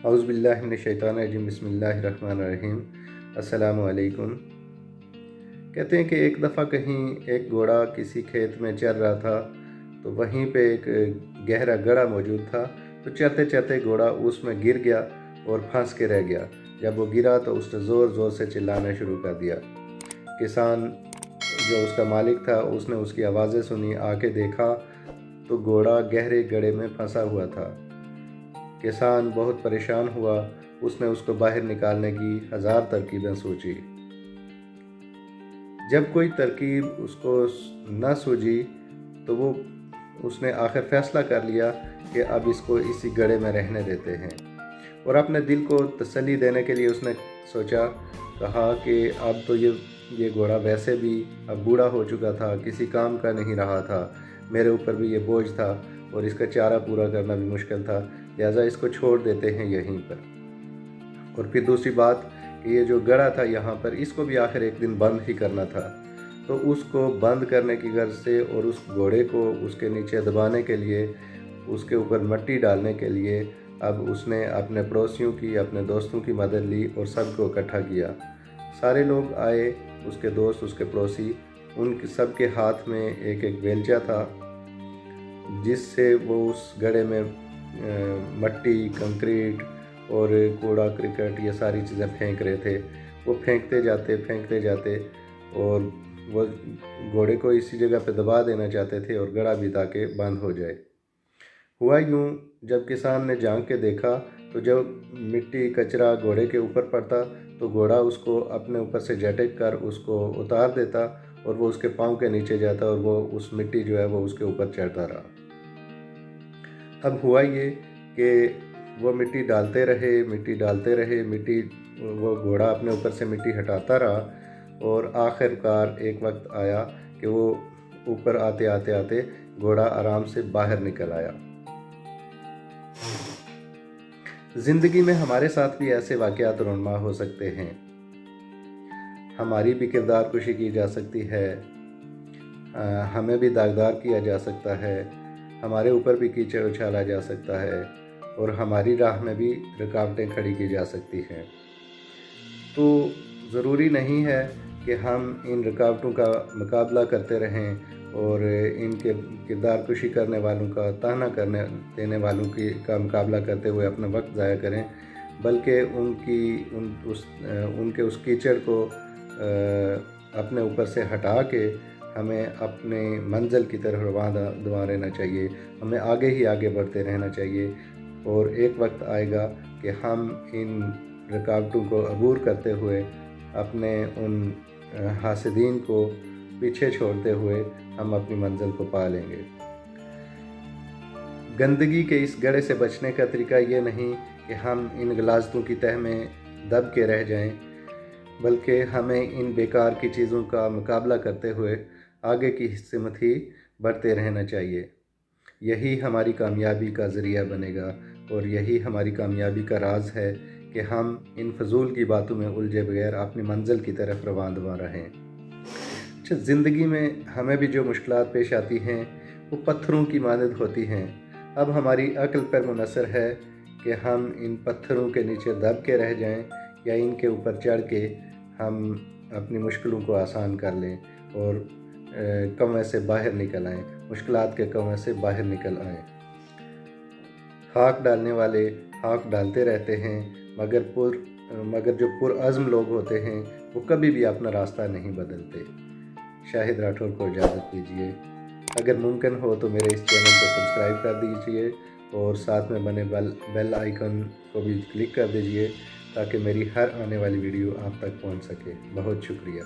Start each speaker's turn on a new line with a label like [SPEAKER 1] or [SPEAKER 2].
[SPEAKER 1] औज़ु बिल्लाहि मिनश शैतानिर रजीम बिस्मिल्लाहिर रहमानिर रहीम। अस्सलामु अलैकुम। कहते हैं कि एक दफ़ा कहीं एक घोड़ा किसी खेत में चर रहा था, तो वहीं पे एक गहरा गड्ढा मौजूद था। तो चरते चरते घोड़ा उसमें गिर गया और फंस के रह गया। जब वो गिरा तो उसने ज़ोर ज़ोर से चिल्लाना शुरू कर दिया। किसान जो उसका मालिक था उसने उसकी आवाज़ें सुनी, आके देखा तो घोड़ा गहरे गड्ढे में फंसा हुआ था। किसान बहुत परेशान हुआ, उसने उसको बाहर निकालने की 1000 तरकीबें सोची। जब कोई तरकीब उसको न सूझी तो उसने आखिर फैसला कर लिया कि अब इसको इसी गड्ढे में रहने देते हैं। और अपने दिल को तसल्ली देने के लिए उसने कहा कि अब तो ये घोड़ा वैसे भी अब बूढ़ा हो चुका था, किसी काम का नहीं रहा था, मेरे ऊपर भी ये बोझ था और इसका चारा पूरा करना भी मुश्किल था, लिहाजा इसको छोड़ देते हैं यहीं पर। और फिर दूसरी बात कि ये जो गड्ढा था यहाँ पर, इसको भी आखिर एक दिन बंद ही करना था। तो उसको बंद करने की गर्ज से और उस घोड़े को उसके नीचे दबाने के लिए, उसके ऊपर मिट्टी डालने के लिए अब उसने अपने पड़ोसियों की, अपने दोस्तों की मदद ली और सबको इकट्ठा किया। सारे लोग आए, उसके दोस्त, उसके पड़ोसी, उन सब के हाथ में एक एक बेलचा था, जिससे वो उस गड्ढे में मट्टी, कंक्रीट और कूड़ा करकट ये सारी चीज़ें फेंक रहे थे। वो फेंकते जाते और वो घोड़े को इसी जगह पे दबा देना चाहते थे और गड्ढा भी ताकि बंद हो जाए। हुआ यूँ, जब किसान ने झांक के देखा तो जब मिट्टी कचरा घोड़े के ऊपर पड़ता तो घोड़ा उसको अपने ऊपर से झटक कर उसको उतार देता और वो उसके पाँव के नीचे जाता और वो उस मिट्टी जो है वो उसके ऊपर चढ़ता रहा। अब हुआ ये कि वो मिट्टी डालते रहे, वो घोड़ा अपने ऊपर से मिट्टी हटाता रहा और आखिरकार एक वक्त आया कि वो ऊपर आते घोड़ा आराम से बाहर निकल आया। ज़िंदगी में हमारे साथ भी ऐसे वाक़यात रोनमा हो सकते हैं। हमारी भी किरदार कुशी की जा सकती है, हमें भी दागदार किया जा सकता है, हमारे ऊपर भी कीचड़ उछाला जा सकता है और हमारी राह में भी रुकावटें खड़ी की जा सकती हैं। तो ज़रूरी नहीं है कि हम इन रुकावटों का मुकाबला करते रहें और इनके किरदार कुशी करने वालों का, ताना करने देने वालों का मुकाबला करते हुए अपना वक्त ज़ाया करें, बल्कि उनके उस कीचड़ को अपने ऊपर से हटा के हमें अपने मंजिल की तरफ रवाना रहना चाहिए। हमें आगे ही आगे बढ़ते रहना चाहिए और एक वक्त आएगा कि हम इन रुकावटों को अबूर करते हुए अपने उन हासिदीन को पीछे छोड़ते हुए हम अपनी मंजिल को पा लेंगे। गंदगी के इस गड्ढे से बचने का तरीका ये नहीं कि हम इन गलाज़तों की तह में दब के रह जाएं, बल्कि हमें इन बेकार की चीज़ों का मुकाबला करते हुए आगे की हिस्मत ही बढ़ते रहना चाहिए। यही हमारी कामयाबी का ज़रिया बनेगा और यही हमारी कामयाबी का राज है कि हम इन फजूल की बातों में उलझे बगैर अपनी मंजिल की तरफ रवाना रहें। अच्छा, ज़िंदगी में हमें भी जो मुश्किलात पेश आती हैं वो पत्थरों की मानद होती हैं। अब हमारी अक्ल पर मुनहसर है कि हम इन पत्थरों के नीचे दब के रह जाएं या इनके ऊपर चढ़ के हम अपनी मुश्किलों को आसान कर लें और कौए से बाहर निकल आएँ, मुश्किलात के कौए से बाहर निकल आएँ। हाक डालने वाले हाक डालते रहते हैं, मगर जो पुरअज़्म लोग होते हैं वो कभी भी अपना रास्ता नहीं बदलते। शाहिद राठौर को इजाज़त दीजिए। अगर मुमकिन हो तो मेरे इस चैनल को सब्सक्राइब कर दीजिए और साथ में बने बेल आइकन को भी क्लिक कर दीजिए ताकि मेरी हर आने वाली वीडियो आप तक पहुंच सके। बहुत शुक्रिया।